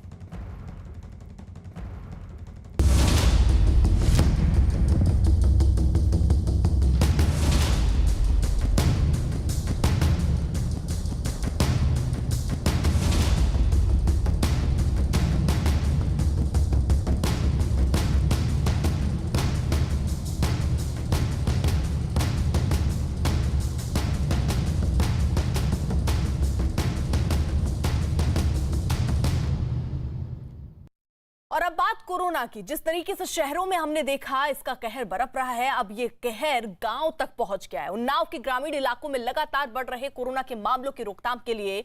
S1: और अब बात कोरोना की। जिस तरीके से शहरों में हमने देखा इसका कहर बरप रहा है, अब ये कहर गांव तक पहुंच गया है। उन्नाव के ग्रामीण इलाकों में लगातार बढ़ रहे कोरोना के मामलों की रोकथाम के लिए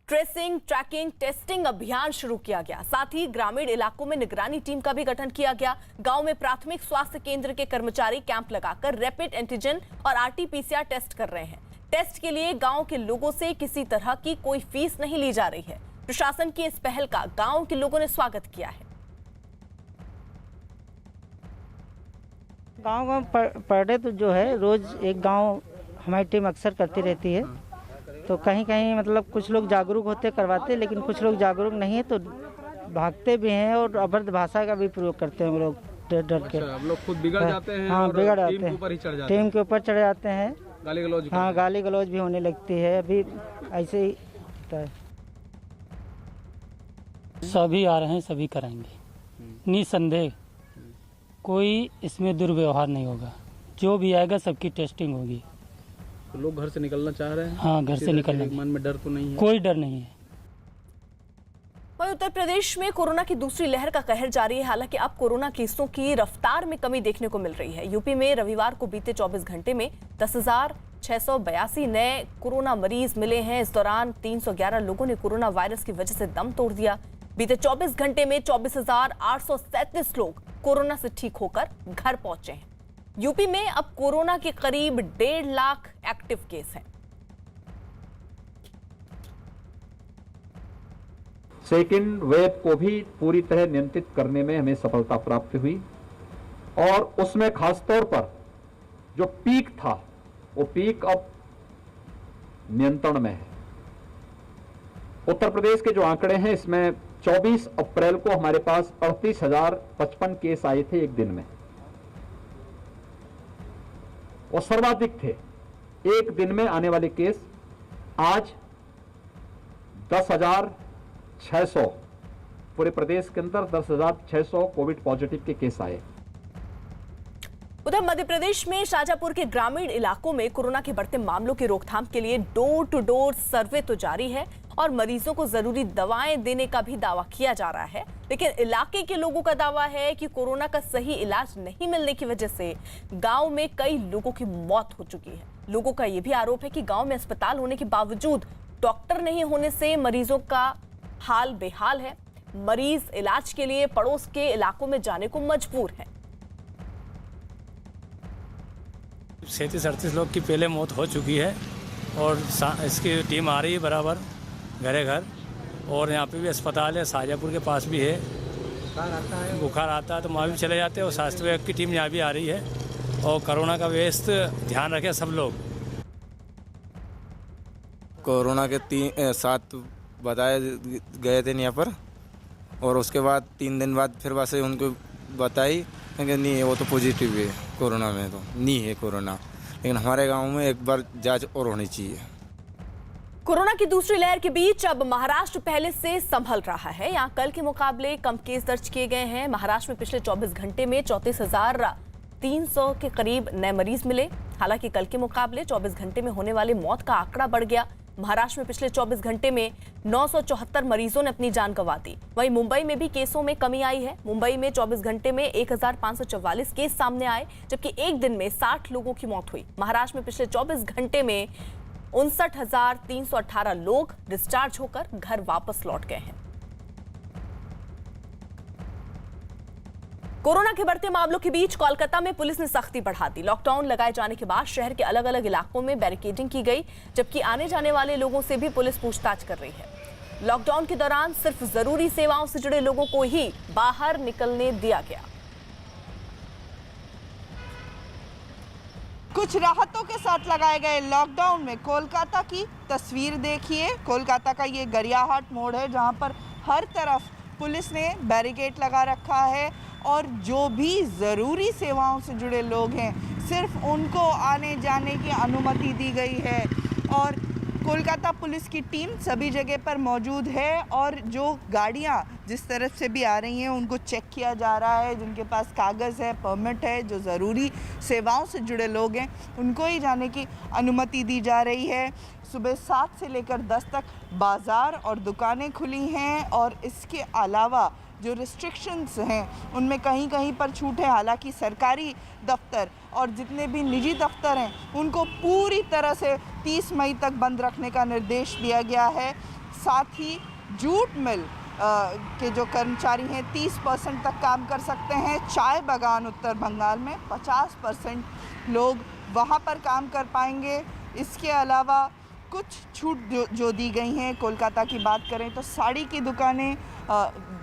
S1: ट्रेसिंग, ट्रैकिंग, टेस्टिंग अभियान शुरू किया गया। साथ ही ग्रामीण इलाकों में निगरानी टीम का भी गठन किया गया। गांव में प्राथमिक स्वास्थ्य केंद्र के कर्मचारी कैंप लगाकर रैपिड एंटीजन और आरटी-पीसीआर टेस्ट कर रहे हैं। टेस्ट के लिए गाँव के लोगों से किसी तरह की कोई फीस नहीं ली जा रही है। प्रशासन की इस पहल का गाँव के लोगों ने स्वागत किया है।
S13: गांव पर डे तो जो है रोज एक गांव हमारी टीम अक्सर करती रहती है। तो कहीं कहीं मतलब कुछ लोग जागरूक होते करवाते, लेकिन कुछ लोग जागरूक नहीं है तो भागते भी हैं और अभद्र भाषा का भी प्रयोग करते हैं। हम लोग डर के
S14: आप लोग खुद बिगड़ जाते हैं।
S13: हाँ, बिगड़ जाते
S14: हैं,
S13: टीम के ऊपर चढ़ जाते हैं,
S14: गाली गलौज।
S13: हाँ, गाली गलौज भी होने लगती है। अभी ऐसे ही होता है।
S15: सभी आ रहे हैं, सभी कराएंगे, निसंदेह कोई इसमें दुर्व्यवहार नहीं होगा। जो भी आएगा सबकी टेस्टिंग होगी।
S14: तो लोग घर से निकलना चाह रहे हैं?
S15: हाँ, घर से निकलना।
S14: मन में डर तो नहीं है?
S15: कोई डर नहीं है।
S1: वहीं उत्तर प्रदेश में कोरोना की दूसरी लहर का कहर जारी है। हालांकि अब कोरोना केसों की रफ्तार में कमी देखने को मिल रही है। यूपी में रविवार को बीते 24 घंटे में 10,682 नए कोरोना मरीज मिले हैं। इस दौरान 311 लोगों ने कोरोना वायरस की वजह से दम तोड़ दिया। बीते 24 घंटे में 24,837 लोग कोरोना से ठीक होकर घर पहुंचे हैं। यूपी में अब कोरोना के करीब 1.5 लाख एक्टिव केस हैं।
S16: सेकेंड वेव को भी पूरी तरह नियंत्रित करने में हमें सफलता प्राप्त हुई और उसमें खासतौर पर जो पीक था वो पीक अब नियंत्रण में है। उत्तर प्रदेश के जो आंकड़े हैं इसमें 24 अप्रैल को हमारे पास 38,055 केस आए थे एक दिन में और सर्वाधिक थे। एक दिन में आने वाले केस आज 10,600 पूरे प्रदेश के अंदर 10,600 कोविड पॉजिटिव के केस आए।
S1: उधर मध्य प्रदेश में शाजापुर के ग्रामीण इलाकों में कोरोना के बढ़ते मामलों की रोकथाम के लिए डोर टू डोर सर्वे तो जारी है और मरीजों को जरूरी दवाएं देने का भी दावा किया जा रहा है। लेकिन इलाके के लोगों का दावा है कि कोरोना का सही इलाज नहीं मिलने की वजह से गांव में कई लोगों की मौत हो चुकी है। लोगों का यह भी आरोप है कि गांव में अस्पताल होने के बावजूद डॉक्टर नहीं होने से मरीजों का हाल बेहाल है। मरीज इलाज के लिए पड़ोस के इलाकों में जाने को मजबूर है।
S15: 37-38 लोग की पहले मौत हो चुकी है और इसकी टीम आ रही है बराबर घरे घर। और यहाँ पे भी अस्पताल है, शाहजहाँपुर के पास भी है। बुखार आता है तो वहाँ भी चले जाते हैं और स्वास्थ्य विभाग की टीम यहाँ भी आ रही है। और कोरोना का व्यस्त ध्यान रखें सब लोग।
S17: कोरोना के 7 बताए गए थे यहाँ पर और उसके बाद 3 दिन बाद फिर वैसे उनको बताई कि नहीं वो तो पॉजिटिव है, कोरोना में तो नहीं है कोरोना। लेकिन हमारे गांव में एक बार जांच और होनी चाहिए।
S1: कोरोना की दूसरी लहर के बीच अब महाराष्ट्र पहले से संभल रहा है। यहाँ कल के मुकाबले कम केस दर्ज किए गए हैं। महाराष्ट्र में पिछले 24 घंटे में 34,300 के करीब नए मरीज मिले। हालांकि कल के मुकाबले 24 घंटे में होने वाली मौत का आंकड़ा बढ़ गया। महाराष्ट्र में पिछले 24 घंटे में 974 मरीजों ने अपनी जान गंवा दी। वहीं मुंबई में भी केसों में कमी आई है। मुंबई में 24 घंटे में 1544 केस सामने आए, जबकि एक दिन में 60 लोगों की मौत हुई। महाराष्ट्र में पिछले 24 घंटे में 59,318 लोग डिस्चार्ज होकर घर वापस लौट गए हैं। कोरोना के बढ़ते मामलों के बीच कोलकाता में पुलिस ने सख्ती बढ़ा दी। लॉकडाउन लगाए जाने के बाद शहर के अलग अलग इलाकों में बैरिकेडिंग की गई, जबकि आने जाने वाले लोगों से भी पुलिस पूछताछ कर रही है। लॉकडाउन के दौरान सिर्फ जरूरी सेवाओं से जुड़े लोगों को ही बाहर निकलने दिया गया।
S18: कुछ राहतों के साथ लगाए गए लॉकडाउन में कोलकाता की तस्वीर देखिए। कोलकाता का ये गरियाहाट मोड़ है जहां पर हर तरफ पुलिस ने बैरिकेड लगा रखा है और जो भी ज़रूरी सेवाओं से जुड़े लोग हैं सिर्फ उनको आने जाने की अनुमति दी गई है। और कोलकाता पुलिस की टीम सभी जगह पर मौजूद है और जो गाड़ियां जिस तरफ से भी आ रही हैं उनको चेक किया जा रहा है। जिनके पास कागज़ है, परमिट है, जो ज़रूरी सेवाओं से जुड़े लोग हैं उनको ही जाने की अनुमति दी जा रही है। सुबह 7 से लेकर 10 तक बाज़ार और दुकानें खुली हैं और इसके अलावा जो रिस्ट्रिक्शंस हैं उनमें कहीं कहीं पर छूट है। हालांकि सरकारी दफ्तर और जितने भी निजी दफ्तर हैं उनको पूरी तरह से 30 मई तक बंद रखने का निर्देश दिया गया है। साथ ही जूट मिल के जो कर्मचारी हैं 30% तक काम कर सकते हैं। चाय बागान उत्तर बंगाल में 50% लोग वहाँ पर काम कर पाएंगे। इसके अलावा कुछ छूट जो दी गई हैं, कोलकाता की बात करें तो साड़ी की दुकानें,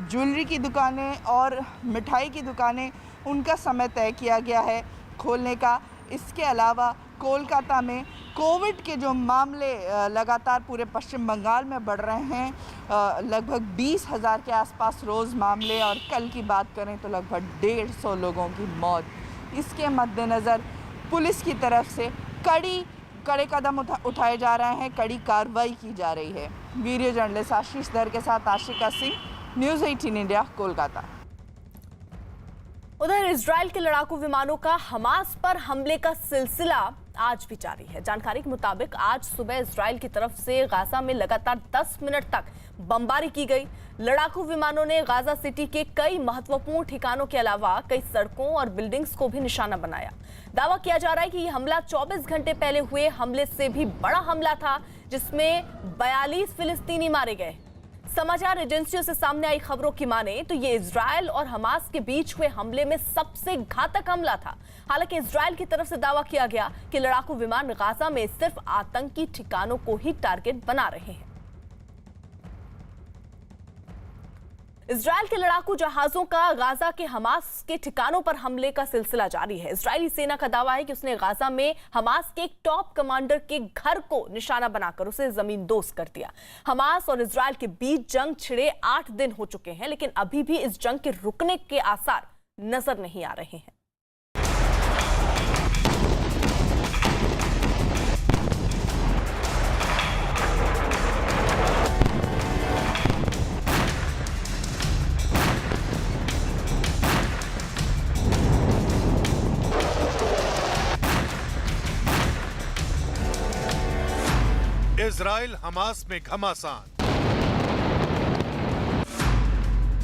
S18: ज्वेलरी की दुकानें और मिठाई की दुकानें, उनका समय तय किया गया है खोलने का। इसके अलावा कोलकाता में कोविड के जो मामले लगातार पूरे पश्चिम बंगाल में बढ़ रहे हैं, लगभग 20,000 के आसपास रोज़ मामले और कल की बात करें तो लगभग 150 लोगों की मौत। इसके मद्देनज़र पुलिस की तरफ से कड़े कदम उठाए जा रहे हैं, कड़ी कार्रवाई की जा रही है। वीडियो जर्नलिस्ट आशीष दर के साथ आशिका सिंह, न्यूज़ 18 इंडिया, कोलकाता।
S1: उधर इजराइल के लड़ाकू विमानों का हमास पर हमले का सिलसिला आज भी जारी है। जानकारी के मुताबिक आज सुबह इजराइल की तरफ से गाजा में लगातार 10 मिनट तक बमबारी की गई। लड़ाकू विमानों ने गाजा सिटी के कई महत्वपूर्ण ठिकानों के अलावा कई सड़कों और बिल्डिंग्स को भी निशाना बनाया। दावा किया जा रहा है कि यह हमला 24 घंटे पहले हुए हमले से भी बड़ा हमला था, जिसमें 42 फिलिस्तीनी मारे गए। समाचार एजेंसियों से सामने आई खबरों की माने तो ये इजराइल और हमास के बीच हुए हमले में सबसे घातक हमला था। हालांकि इजराइल की तरफ से दावा किया गया कि लड़ाकू विमान गाजा में सिर्फ आतंकी ठिकानों को ही टारगेट बना रहे हैं। इजराइल के लड़ाकू जहाजों का गाजा के हमास के ठिकानों पर हमले का सिलसिला जारी है। इजरायली सेना का दावा है कि उसने गाजा में हमास के एक टॉप कमांडर के घर को निशाना बनाकर उसे जमींदोज कर दिया। हमास और इजराइल के बीच जंग छिड़े 8 दिन हो चुके हैं, लेकिन अभी भी इस जंग के रुकने के आसार नजर नहीं आ रहे हैं।
S19: इजराइल हमास में घमासान।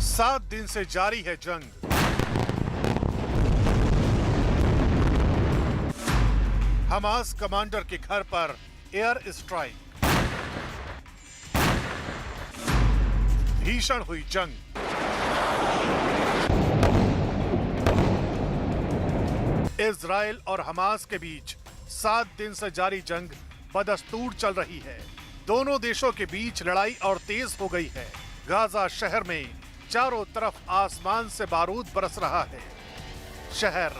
S19: 7 दिन से जारी है जंग। हमास कमांडर के घर पर एयर स्ट्राइक, भीषण हुई जंग। इजराइल और हमास के बीच 7 दिन से जारी जंग बदस्तूर चल रही है। दोनों देशों के बीच लड़ाई और तेज हो गई है। गाजा शहर में चारों तरफ आसमान से बारूद बरस रहा है। शहर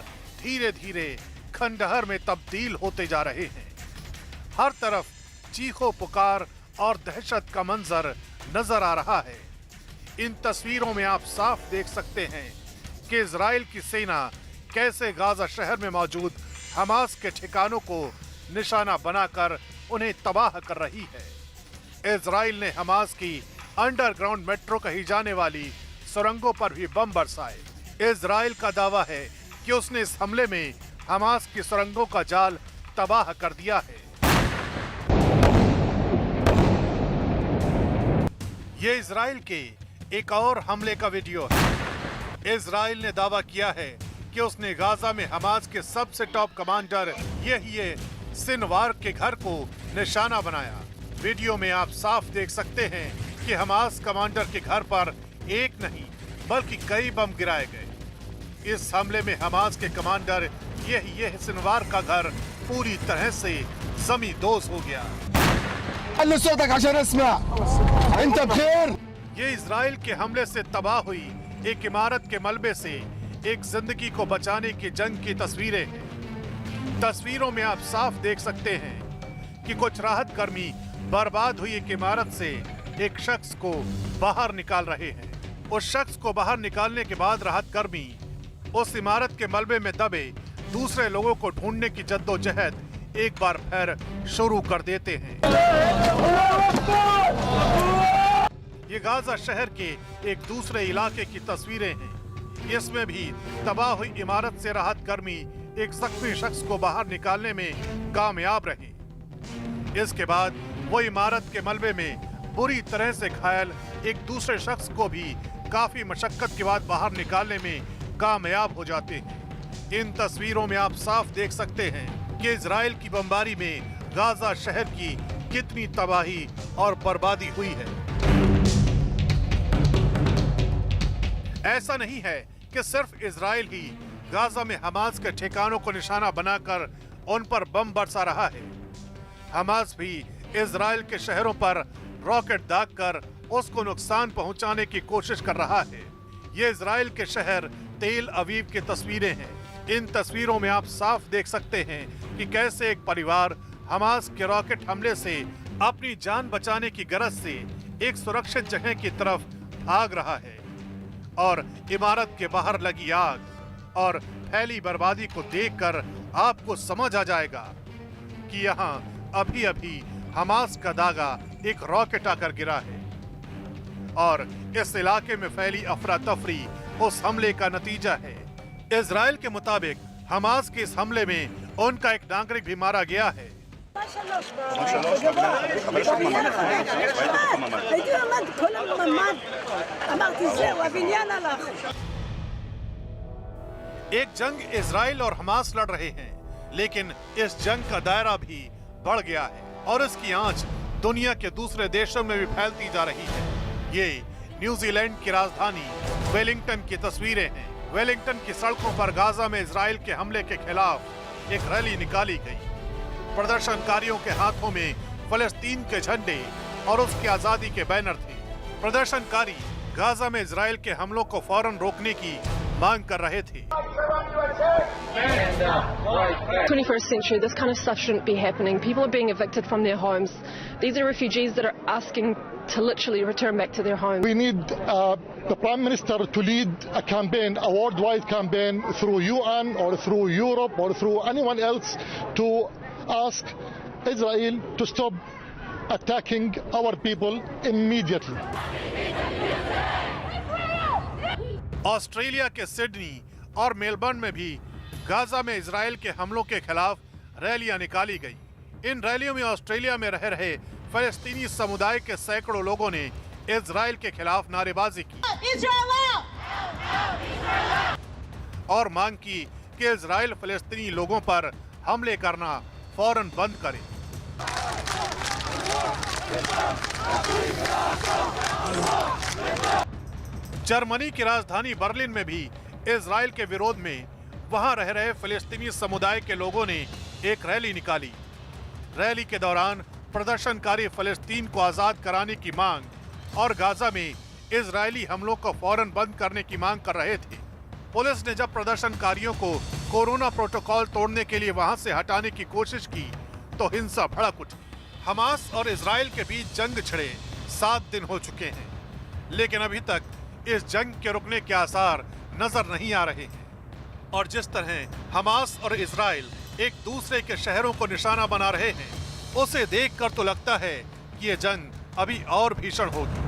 S19: धीरे धीरे खंडहर में तब्दील होते जा रहे हैं। हर तरफ चीखों पुकार और दहशत का मंजर नजर आ रहा है। इन तस्वीरों में आप साफ देख सकते हैं कि इजराइल की सेना कैसे गाजा शहर में मौजूद हमास के ठिकानों को निशाना बनाकर उन्हें तबाह कर रही है। इजराइल ने हमास की अंडरग्राउंड मेट्रो कही जाने वाली सुरंगों पर भी बम बरसाए। इजराइल का दावा है कि उसने इस हमले में हमास की सुरंगों का जाल तबाह कर दिया है। ये इजराइल के एक और हमले का वीडियो है। इजराइल ने दावा किया है कि उसने गाजा में हमास के सबसे टॉप कमांडर ये सिनवार के घर को निशाना बनाया। वीडियो में आप साफ देख सकते हैं कि हमास कमांडर के घर पर एक नहीं बल्कि कई बम गिराए गए। इस हमले में हमास के कमांडर ये सिनवार का घर पूरी तरह से जमींदोज हो गया। ये इजराइल के हमले से तबाह हुई एक इमारत के मलबे से एक जिंदगी को बचाने की जंग की तस्वीरें हैं। तस्वीरों में आप साफ देख सकते हैं कि कुछ राहत कर्मी बर्बाद हुई एक इमारत से एक शख्स को बाहर निकाल रहे हैं। उस शख्स को बाहर निकालने के बाद राहत कर्मी उस इमारत के मलबे में दबे दूसरे लोगों को ढूंढने की जद्दोजहद एक बार फिर शुरू कर देते हैं। ये गाजा शहर के एक दूसरे इलाके की तस्वीरें हैं। इसमें भी तबाह हुई इमारत से राहत कर्मी एक जख्मी शख्स को बाहर निकालने में कामयाब रहे। इसके बाद वो इमारत के मलबे में बुरी तरह से घायल एक दूसरे शख्स को भी काफी मशक्कत के बाद बाहर निकालने में कामयाब हो जाते हैं। इन तस्वीरों में आप साफ देख सकते हैं कि इजराइल की बमबारी में गाजा शहर की कितनी तबाही और बर्बादी हुई है। ऐसा नहीं है कि सिर्फ इजराइल ही गाजा में हमास के ठिकानों को निशाना बनाकर उन पर बम बरसा रहा है। हमास भी इजराइल के शहरों पर रॉकेट दागकर उसको नुकसान पहुंचाने की कोशिश कर रहा है। ये इजराइल के शहर तेल अवीव की तस्वीरें हैं। इन तस्वीरों में आप साफ देख सकते हैं कि कैसे एक परिवार हमास के रॉकेट हमले से अपनी जान बचाने की गरज से एक सुरक्षित जगह की तरफ भाग रहा है और इमारत के बाहर लगी आग और फैली बर्बादी को देखकर आपको समझ आ जाएगा कि यहाँ अभी अभी हमास का दागा एक रॉकेट आकर गिरा है और इस इलाके में फैली अफरा तफरी उस हमले का नतीजा है। इजराइल के मुताबिक हमास के इस हमले में उनका एक नागरिक भी मारा गया है। एक जंग इजराइल और हमास लड़ रहे हैं, लेकिन इस जंग का दायरा भी बढ़ गया है और इसकी आंच दुनिया के दूसरे देशों में भी फैलती जा रही है। ये न्यूजीलैंड की राजधानी वेलिंगटन की तस्वीरें हैं। वेलिंगटन की सड़कों पर गाजा में इजराइल के हमले के खिलाफ एक रैली निकाली गई। प्रदर्शनकारियों के हाथों में फलस्तीन के झंडे और उसकी आजादी के बैनर थे। प्रदर्शनकारी गाजा में इजराइल के हमलों को फौरन रोकने की मांग कर रहे थे।
S20: 21st century, this kind of stuff shouldn't be happening. People are being evicted from their homes. These are refugees that are asking to literally return back to their homes.
S21: We need the Prime Minister to lead a campaign, a worldwide campaign through UN or through Europe or through anyone else to ask Israel to stop attacking our people immediately.
S19: Australia के Sydney और Melbourne में भी Gaza में Israel के हमलों के खिलाफ रैलियां निकाली गई। इन रैलियों में ऑस्ट्रेलिया में रह रहे फलस्तीनी समुदाय के सैकड़ों लोगों ने इजराइल के खिलाफ नारेबाजी की और मांग की कि इजराइल फिलिस्तीनी लोगों पर हमले करना फौरन बंद करे। जर्मनी की राजधानी बर्लिन में भी इजराइल के विरोध में वहां रह रहे फिलिस्तीनी समुदाय के लोगों ने एक रैली निकाली। रैली के दौरान प्रदर्शनकारी फिलिस्तीन को आजाद कराने की मांग और गाजा में इजरायली हमलों को फौरन बंद करने की मांग कर रहे थे। पुलिस ने जब प्रदर्शनकारियों को कोरोना प्रोटोकॉल तोड़ने के लिए वहां से हटाने की कोशिश की तो हिंसा भड़क उठी। हमास और इजराइल के बीच जंग छिड़े 7 दिन हो चुके हैं, लेकिन अभी तक इस जंग के रुकने के आसार नजर नहीं आ रहे हैं। और जिस तरह हमास और इजराइल एक दूसरे के शहरों को निशाना बना रहे हैं, उसे देखकर तो लगता है कि ये जंग अभी और भीषण होगी।